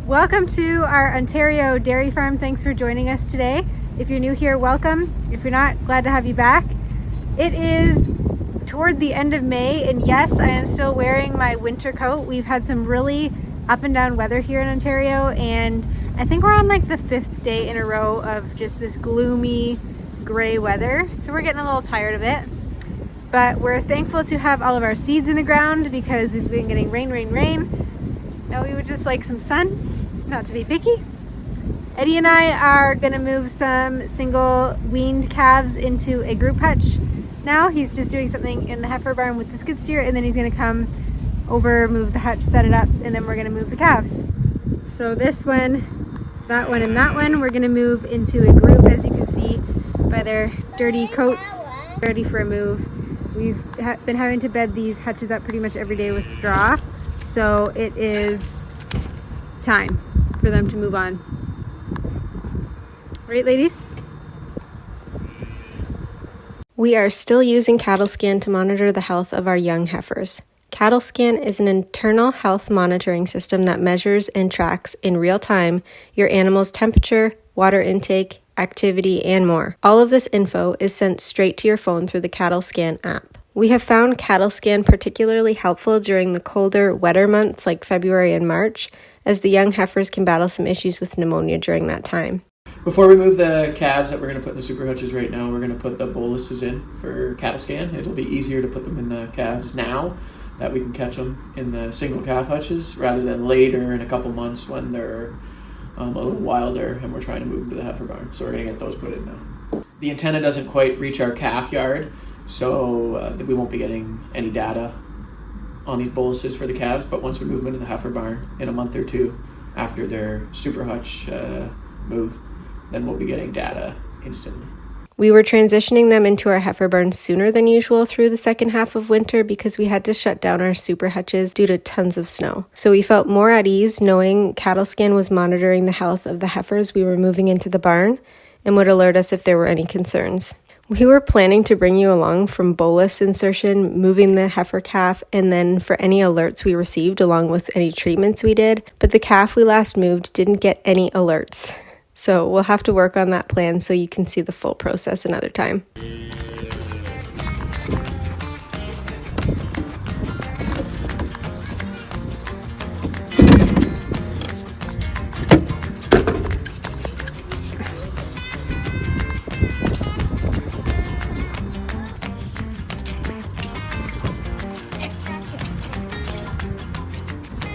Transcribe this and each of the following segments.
Welcome to our Ontario dairy farm. Thanks for joining us today. If you're new here, welcome. If you're not, glad to have you back. It is toward the end of May, and yes, I am still wearing my winter coat. We've had some really up and down weather here in Ontario, and I think we're on like the 5th day in a row of just this gloomy gray weather, so we're getting a little tired of it. But we're thankful to have all of our seeds in the ground because we've been getting rain. Now we would just like some sun, not to be picky. Eddie and I are gonna move some single weaned calves into a group hutch. Now he's just doing something in the heifer barn with the skid steer, and then he's gonna come over, move the hutch, set it up, and then we're gonna move the calves. So this one, that one, and that one, we're gonna move into a group, as you can see by their dirty coats, ready for a move. We've been having to bed these hutches up pretty much every day with straw. So it is time for them to move on. Right, ladies? We are still using cattle scan to monitor the health of our young heifers. Cattle scan is an internal health monitoring system that measures and tracks in real time your animal's temperature, water intake, activity, and more. All of this info is sent straight to your phone through the cattle scan app. We have found cattle scan particularly helpful during the colder, wetter months like February and March, as the young heifers can battle some issues with pneumonia during that time. Before we move the calves that we're going to put in the super hutches right now, we're going to put the boluses in for cattle scan. It'll be easier to put them in the calves now that we can catch them in the single calf hutches rather than later in a couple months when they're a little wilder and we're trying to move them to the heifer barn. So we're going to get those put in now. The antenna doesn't quite reach our calf yard, so we won't be getting any data on these boluses for the calves, but once we move them into the heifer barn in a month or two after their super hutch move, then we'll be getting data instantly. We were transitioning them into our heifer barn sooner than usual through the second half of winter because we had to shut down our super hutches due to tons of snow. So we felt more at ease knowing cattle scan was monitoring the health of the heifers we were moving into the barn and would alert us if there were any concerns. We were planning to bring you along from bolus insertion, moving the heifer calf, and then for any alerts we received along with any treatments we did, but the calf we last moved didn't get any alerts. So we'll have to work on that plan so you can see the full process another time.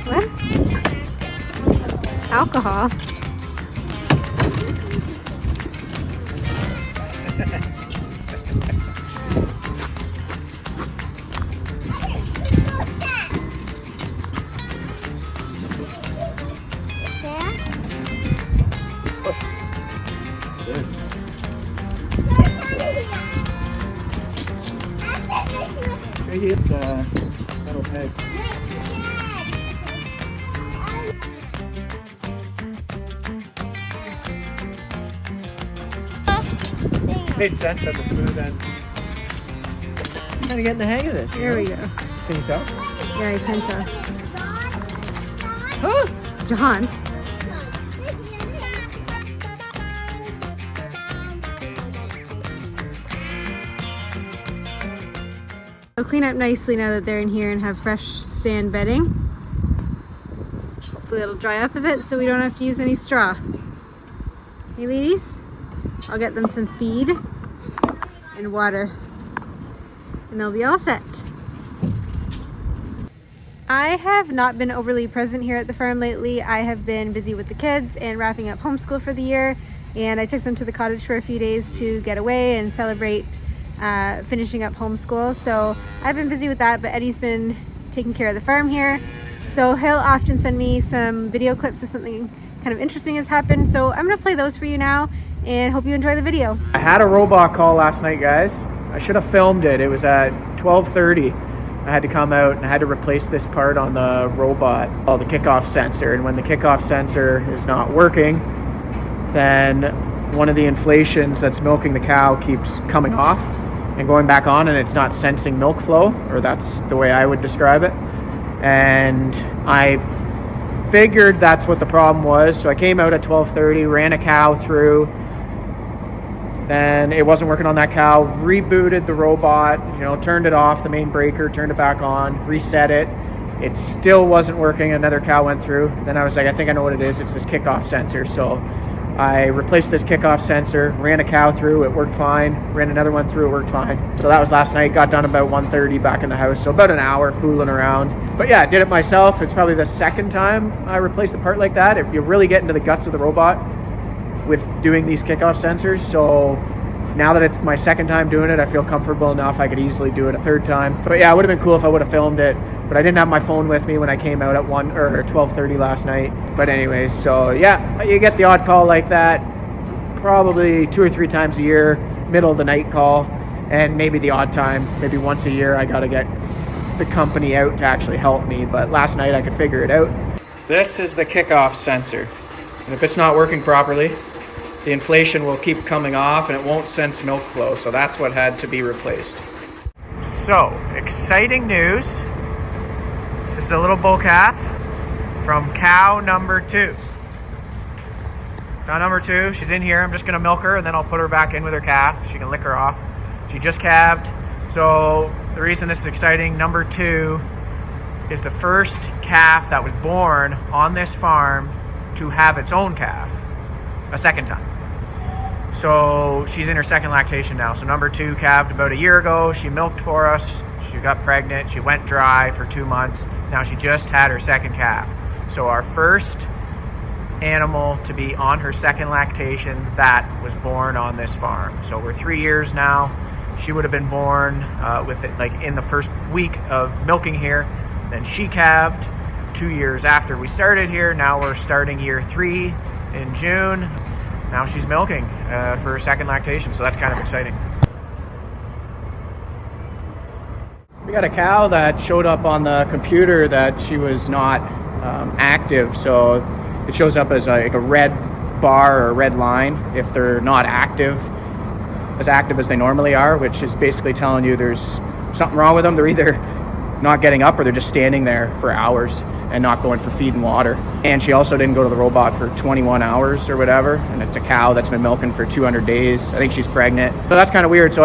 What? Alcohol? Right here's metal pegs. Made sense at the smooth end. I'm kind of getting the hang of this. There we go. Can you tell? Yeah, I can tell. Huh? John. They'll clean up nicely now that they're in here and have fresh sand bedding. Hopefully it'll dry up a bit so we don't have to use any straw. Hey ladies, I'll get them some feed and water and they'll be all set. I have not been overly present here at the farm lately. I have been busy with the kids and wrapping up homeschool for the year, and I took them to the cottage for a few days to get away and celebrate finishing up homeschool. So I've been busy with that, but Eddie's been taking care of the farm here. So he'll often send me some video clips if something kind of interesting has happened. So I'm gonna play those for you now and hope you enjoy the video. I had a robot call last night, guys. I should have filmed it. It was at 12:30. I had to come out and I had to replace this part on the robot, called the kickoff sensor. And when the kickoff sensor is not working, then one of the inflations that's milking the cow keeps coming off and going back on, and it's not sensing milk flow, or that's the way I would describe it. And I figured that's what the problem was. So I came out at 12:30, ran a cow through. Then it wasn't working on that cow. Rebooted the robot, turned it off, the main breaker, turned it back on, reset it. It still wasn't working. Another cow went through. Then I was like, I think I know what it is. It's this kickoff sensor. So I replaced this kickoff sensor, ran a cow through, it worked fine. Ran another one through, it worked fine. So that was last night. Got done about 1:30 back in the house. So about an hour fooling around. But yeah, I did it myself. It's probably the second time I replaced a part like that. You really get into the guts of the robot with doing these kickoff sensors. So now that it's my second time doing it, I feel comfortable enough I could easily do it a third time. But yeah, it would have been cool if I would have filmed it, but I didn't have my phone with me when I came out at 12:30 last night. But anyways, so yeah, you get the odd call like that probably 2 or 3 times a year, middle of the night call, and maybe the odd time, maybe once a year, I gotta get the company out to actually help me. But last night I could figure it out. This is the kickoff sensor, and if it's not working properly, the inflation will keep coming off and it won't sense milk flow. So that's what had to be replaced. So, exciting news. This is a little bull calf from cow number 2. Cow number 2, she's in here. I'm just gonna milk her and then I'll put her back in with her calf. She can lick her off. She just calved. So the reason this is exciting, number 2 is the first calf that was born on this farm to have its own calf a second time. So she's in her second lactation now. So number 2 calved about a year ago. She milked for us. She got pregnant. She went dry for 2 months. Now she just had her second calf. So our first animal to be on her second lactation that was born on this farm. So we're 3 years now. She would have been born with it like in the first week of milking here. Then she calved 2 years after we started here. Now we're starting year 3 in June. Now she's milking for her second lactation, so that's kind of exciting. We got a cow that showed up on the computer that she was not active, so it shows up as like a red bar or a red line if they're not active as they normally are, which is basically telling you there's something wrong with them. They're either not getting up or they're just standing there for hours and not going for feed and water. And she also didn't go to the robot for 21 hours or whatever, and it's a cow that's been milking for 200 days. I think she's pregnant. So that's kind of weird. So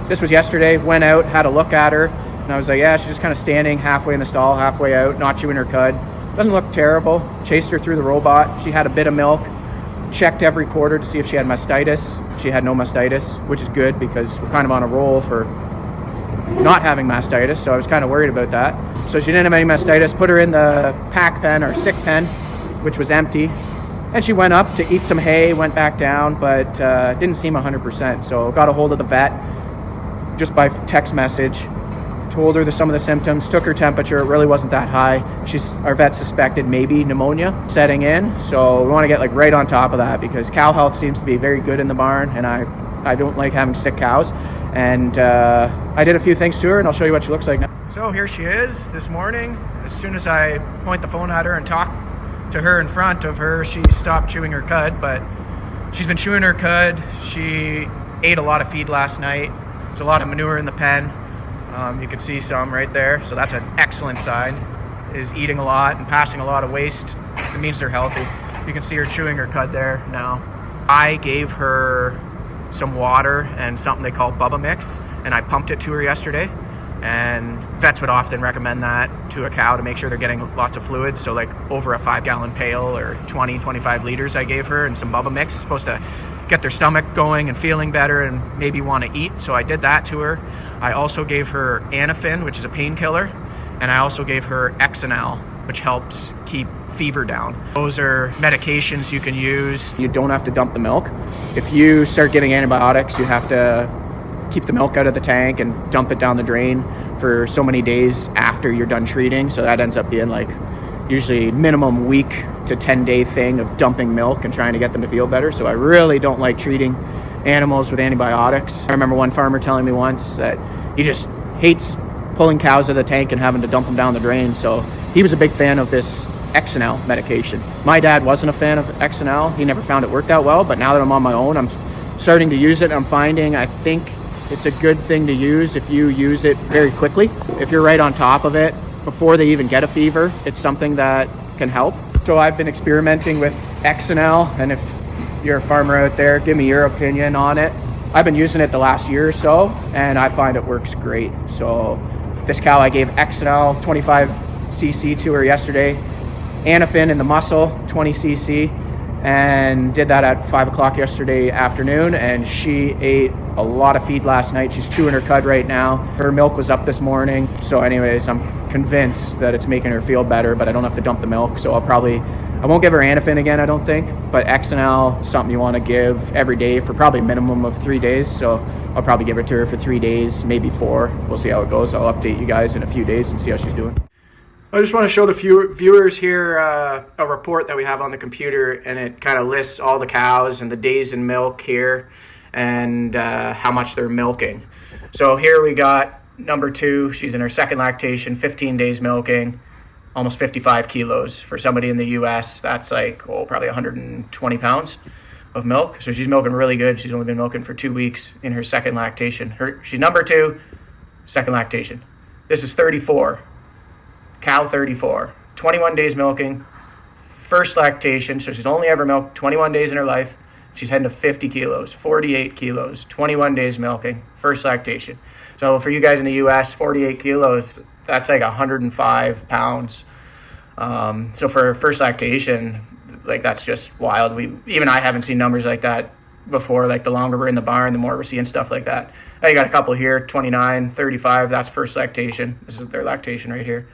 this was yesterday, went out, had a look at her, and I was like, yeah, she's just kind of standing halfway in the stall, halfway out, not chewing her cud. Doesn't look terrible. Chased her through the robot. She had a bit of milk. Checked every quarter to see if she had mastitis. She had no mastitis, which is good because we're kind of on a roll for not having mastitis, so I was kind of worried about that. So she didn't have any mastitis. Put her in the pack pen or sick pen, which was empty, and she went up to eat some hay, went back down, but didn't seem 100%. So got a hold of the vet just by text message, told her some of the symptoms, took her temperature. It really wasn't that high. Our vet suspected maybe pneumonia setting in, so we want to get like right on top of that because cow health seems to be very good in the barn, and I don't like having sick cows. And I did a few things to her, and I'll show you what she looks like now. So here she is this morning. As soon as I point the phone at her and talk to her in front of her, she stopped chewing her cud, but she's been chewing her cud. She ate a lot of feed last night. There's a lot of manure in the pen. You can see some right there, so that's an excellent sign. Is eating a lot and passing a lot of waste. It means they're healthy. You can see her chewing her cud there now. I gave her some water and something they call Bubba Mix, and I pumped it to her yesterday. And vets would often recommend that to a cow to make sure they're getting lots of fluid. So like over a 5-gallon pail or 25 liters I gave her, and some Bubba Mix. It's supposed to get their stomach going and feeling better and maybe want to eat. So I did that to her. I also gave her Anafin, which is a painkiller, and I also gave her Xanel, which helps keep fever down. Those are medications you can use. You don't have to dump the milk. If you start giving antibiotics, you have to keep the milk out of the tank and dump it down the drain for so many days after you're done treating. So that ends up being like usually minimum week to 10-day thing of dumping milk and trying to get them to feel better. So I really don't like treating animals with antibiotics. I remember one farmer telling me once that he just hates pulling cows out of the tank and having to dump them down the drain. So he was a big fan of this Xanel medication. My dad wasn't a fan of Xanel. He never found it worked out well, but now that I'm on my own, I'm starting to use it. I'm finding, I think it's a good thing to use if you use it very quickly. If you're right on top of it before they even get a fever, it's something that can help. So I've been experimenting with Xanel, and if you're a farmer out there, give me your opinion on it. I've been using it the last year or so, and I find it works great. So this cow, I gave Xanel 25cc to her yesterday, Anafin in the muscle 20cc, and did that at 5 o'clock yesterday afternoon, and she ate a lot of feed last night. She's chewing her cud right now. Her milk was up this morning. So anyways, I'm convinced that it's making her feel better, but I don't have to dump the milk. So I won't give her Anafin again, I don't think, but Xanel is something you want to give every day for probably a minimum of 3 days. So I'll probably give it to her for 3 days, maybe 4. We'll see how it goes. I'll update you guys in a few days and see how she's doing. I just want to show the viewers here a report that we have on the computer, and it kind of lists all the cows and the days in milk here and how much they're milking. So here we got number 2. She's in her second lactation, 15 days milking, almost 55 kilos. For somebody in the US, that's like, probably 120 pounds of milk. So she's milking really good. She's only been milking for 2 weeks in her second lactation. She's number 2, second lactation. This is 34. Cow 34, 21 days milking, first lactation, so she's only ever milked 21 days in her life. She's heading to 50 kilos, 48 kilos, 21 days milking, first lactation. So for you guys in the US, 48 kilos, that's like 105 pounds. So for first lactation, like that's just wild. Even I haven't seen numbers like that before. Like the longer we're in the barn, the more we're seeing stuff like that. I got a couple here, 29, 35, that's first lactation. This is their lactation right here.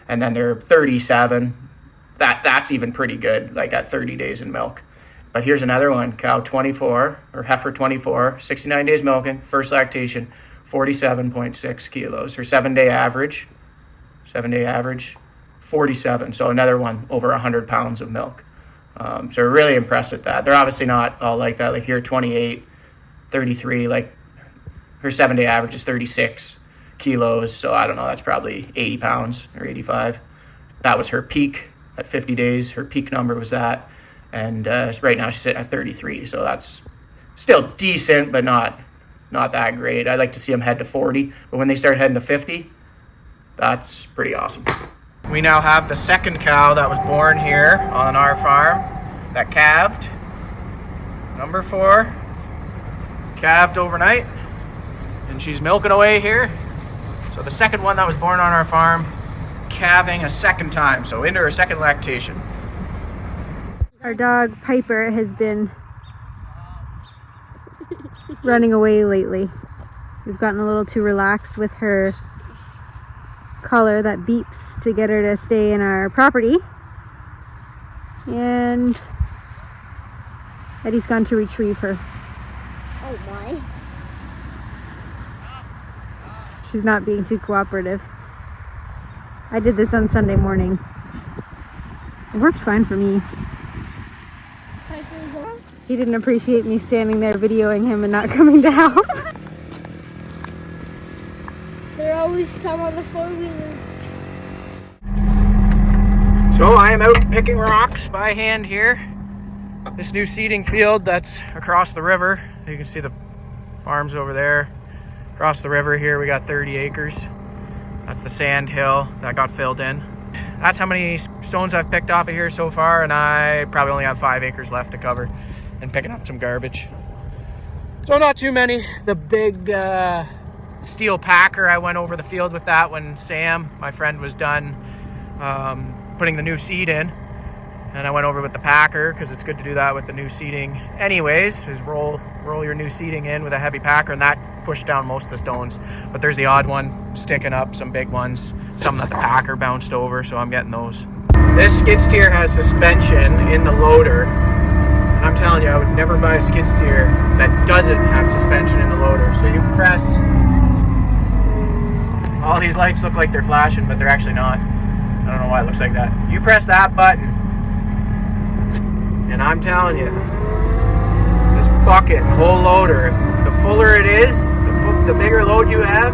And then they're 37. That's even pretty good, like at 30 days in milk. But here's another one, cow 24, or heifer 24, 69 days milking, first lactation, 47.6 kilos. Her 7-day average, 47. So another one, over 100 pounds of milk. So we're really impressed with that. They're obviously not all like that. Like here, 28, 33, like her 7-day average is 36 kilos. So I don't know, that's probably 80 pounds or 85. That was her peak at 50 days. Her peak number was that. And right now she's sitting at 33. So that's still decent, but not that great. I'd like to see them head to 40. But when they start heading to 50, that's pretty awesome. We now have the second cow that was born here on our farm that calved. Number 4, calved overnight, and she's milking away here. So the second one that was born on our farm, calving a second time, so into her second lactation. Our dog Piper has been running away lately. We've gotten a little too relaxed with her collar that beeps to get her to stay in our property. And Eddie's gone to retrieve her. Oh my. She's not being too cooperative. I did this on Sunday morning. It worked fine for me. He didn't appreciate me standing there videoing him and not coming down. They always come on the 4-wheeler. So I am out picking rocks by hand here. This new seeding field that's across the river. You can see the farms over there. Across the river here we got 30 acres. That's the sand hill that got filled in. That's how many stones I've picked off of here so far, and I probably only have 5 acres left to cover and picking up some garbage. So not too many. The big steel packer, I went over the field with that when Sam, my friend, was done putting the new seed in. And I went over with the packer because it's good to do that with the new seeding anyways, is roll your new seeding in with a heavy packer, and that pushed down most of the stones. But there's the odd one sticking up, some big ones, some that the packer bounced over, so I'm getting those. This skid steer has suspension in the loader. And I'm telling you, I would never buy a skid steer that doesn't have suspension in the loader. So you press, all these lights look like they're flashing, but they're actually not. I don't know why it looks like that. You press that button, and I'm telling you, this bucket, whole loader, the fuller it is, the bigger load you have,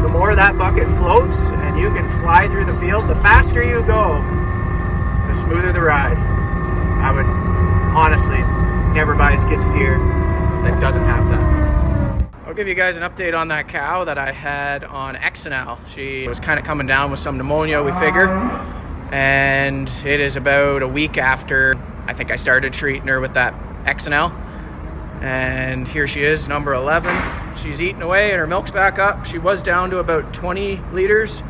the more that bucket floats, and you can fly through the field. The faster you go, the smoother the ride. I would honestly never buy a skid steer that doesn't have that. I'll give you guys an update on that cow that I had on Xanel. She was kind of coming down with some pneumonia, we figure. and it is about a week after I think I started treating her with that Xanel. And here she is, number 11. She's eating away and her milk's back up. She was down to about 20 liters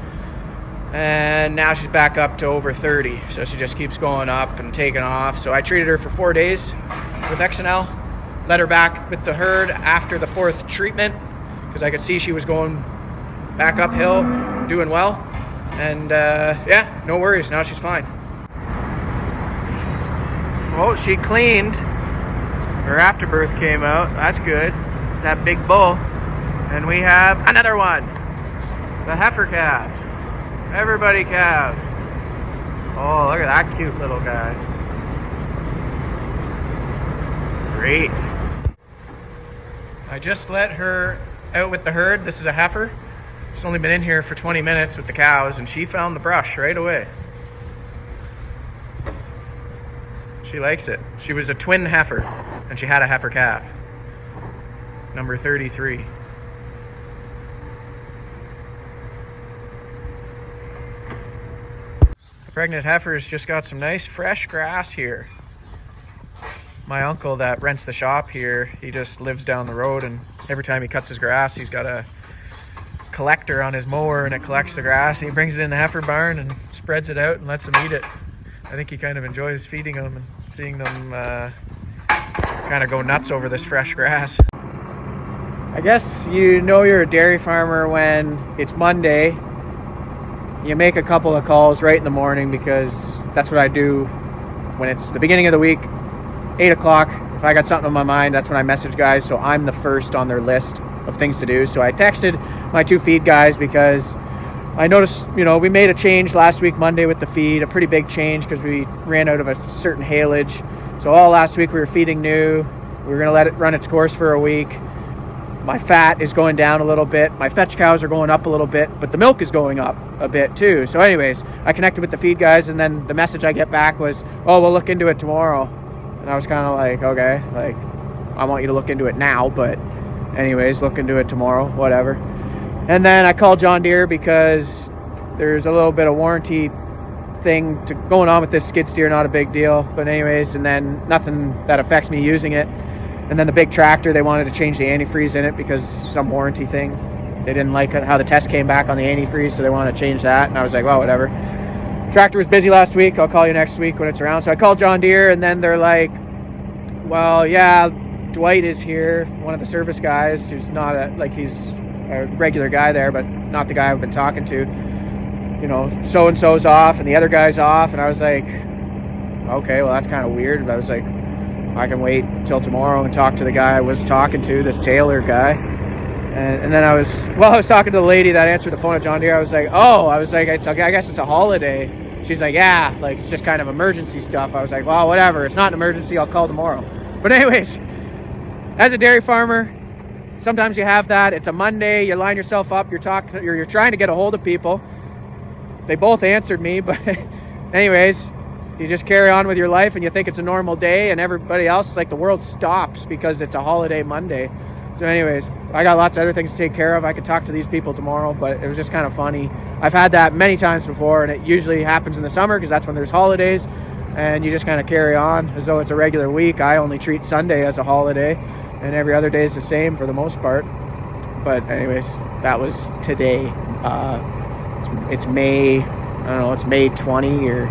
and now she's back up to over 30. So she just keeps going up and taking off. So I treated her for 4 days with Xanel, let her back with the herd after the 4th treatment because I could see she was going back uphill, doing well. And yeah, no worries, now she's fine. Oh, she cleaned. Her afterbirth came out, that's good. It's that big bull. And we have another one, the heifer calf. Everybody calves. Oh, look at that cute little guy. Great. I just let her out with the herd. This is a heifer. She's only been in here for 20 minutes with the cows and she found the brush right away. She likes it. She was a twin heifer and she had a heifer calf. Number 33. The pregnant heifer's just got some nice fresh grass here. My uncle that rents the shop here, he just lives down the road and every time he cuts his grass, he's got a collector on his mower and it collects the grass and he brings it in the heifer barn and spreads it out and lets them eat it. I think he kind of enjoys feeding them and seeing them kind of go nuts over this fresh grass. I guess you know you're a dairy farmer when it's Monday. You make a couple of calls right in the morning because that's what I do when it's the beginning of the week, 8 o'clock. If I got something on my mind, that's when I message guys. So I'm the first on their list of things to do. So I texted my 2 feed guys because I noticed, you know, we made a change last week, Monday, with the feed, a pretty big change because we ran out of a certain haylage. So all last week we were feeding new. We were going to let it run its course for a week. My fat is going down a little bit. My fetch cows are going up a little bit, but the milk is going up a bit too. So anyways, I connected with the feed guys and then the message I get back was, oh, we'll look into it tomorrow. And I was kind of like, okay, like I want you to look into it now, but anyways, look into it tomorrow, whatever. And then I called John Deere because there's a little bit of warranty thing going on with this skid steer, not a big deal. But anyways, and then nothing that affects me using it. And then the big tractor, they wanted to change the antifreeze in it because some warranty thing. They didn't like how the test came back on the antifreeze, so they wanted to change that. And I was like, well, whatever. Tractor was busy last week. I'll call you next week when it's around. So I called John Deere, and then they're like, well, yeah, Dwight is here, one of the service guys, who's not he's a regular guy there, but not the guy I've been talking to. You know, so-and-so's off, and the other guy's off. And I was like, okay, well, that's kind of weird. But I was like, I can wait till tomorrow and talk to the guy I was talking to, this Taylor guy. And then I was talking to the lady that answered the phone at John Deere. I was like, I guess it's a holiday. She's like, yeah, like it's just kind of emergency stuff. I was like, well, whatever. It's not an emergency. I'll call tomorrow. But anyways, as a dairy farmer, sometimes you have that. It's a Monday. You line yourself up. You're trying to get a hold of people. They both answered me, but anyways, you just carry on with your life and you think it's a normal day, and everybody else is like the world stops because it's a holiday Monday. So anyways, I got lots of other things to take care of. I could talk to these people tomorrow, but it was just kind of funny. I've had that many times before, and it usually happens in the summer because that's when there's holidays, and you just kind of carry on as though it's a regular week. I only treat Sunday as a holiday, and every other day is the same for the most part. But anyways, that was today. It's May, I don't know, it's May 20 or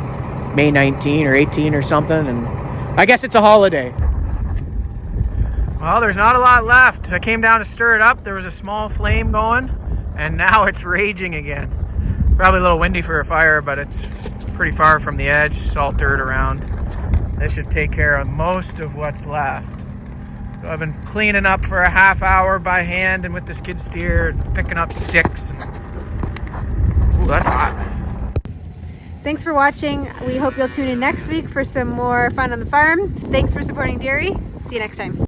May 19 or 18 or something, and I guess it's a holiday. Well, there's not a lot left. I came down to stir it up. There was a small flame going, and now it's raging again. Probably a little windy for a fire, but it's pretty far from the edge. Salt dirt around. This should take care of most of what's left. So I've been cleaning up for a half hour by hand and with the skid steer, picking up sticks. Ooh, that's hot. Thanks for watching. We hope you'll tune in next week for some more fun on the farm. Thanks for supporting dairy. See you next time.